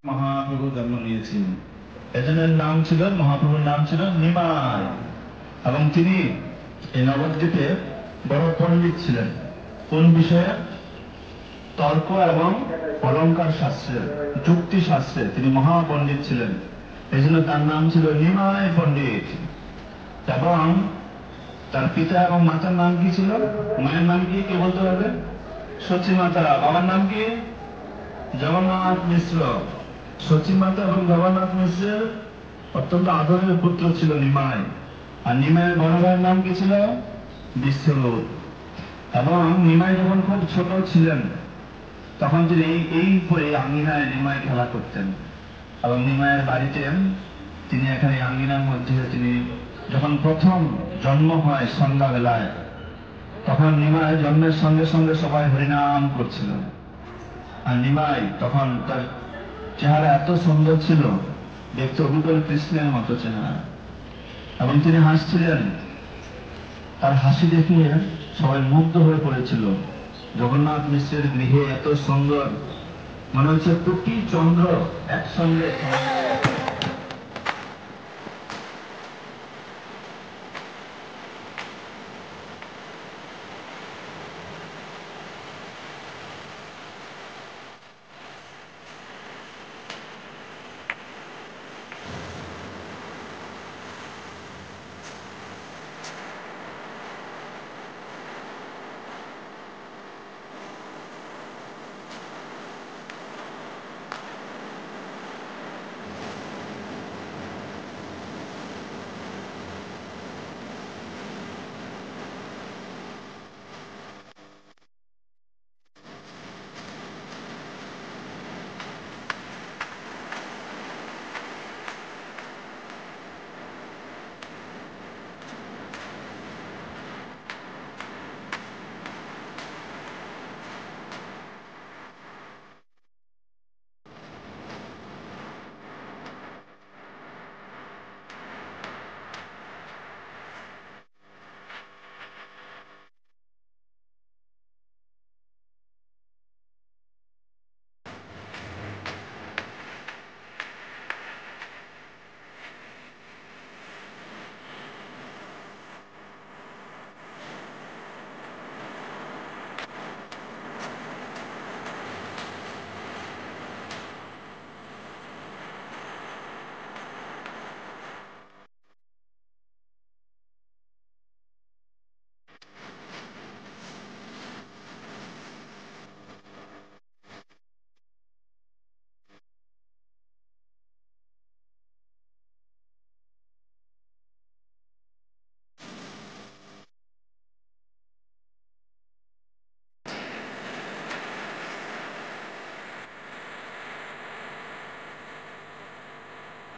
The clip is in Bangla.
মহাপ্রভু জন্ম নিয়েছিলেন। এজনের নাম ছিল, মহাপ্রভুর নাম ছিল নিমাই। এবং তিনি এই নবদ্বীপে বড় পণ্ডিত ছিলেন। কোন বিষয়ে? তর্ক এবং অলঙ্কার শাস্ত্রে, যুক্তি শাস্ত্রে তিনি মহাপণ্ডিত ছিলেন। এই জন্য তার নাম ছিল নিমাই পণ্ডিত। এবং তার পিতা এবং মাতার নাম কি ছিল? মায়ের নাম কি, কে বলতে পারবে? সচী মাতা। বাবার নাম কি? জগন্নাথ মিশ্র। সচী মাতা এবং জগন্নাথ মিশ্রের অত্যন্ত আদরের পুত্র ছিল নিমাই। আর নিমাইয়ের বড় ভাইয়ের নাম কি ছিল? বিশ্বরূপ। এবং নিমাই যখন খুব ছোট ছিলেন তখন তিনি এই আঙ্গিনায় নিমাই খেলা করতেন। এবং নিমাইয়ের বাড়িতে তিনি এখানে আঙ্গিনার মধ্যে তিনি যখন প্রথম জন্ম হয় সন্ধ্যাবেলায়, তখন নিমাই জন্মের সঙ্গে সঙ্গে সবাই হরিনাম করছিল। আর নিমাই তখন তার চেহারা এত সুন্দর ছিল, দেখতে অবিকল কৃষ্ণের মতো চেহারা। এবং তিনি হাসছিলেন, তার হাসি দেখে সবাই মুগ্ধ হয়ে পড়েছিল। জগন্নাথ মিশ্রের গৃহে এত সুন্দর, মনে হচ্ছে কোটি চন্দ্র একসঙ্গে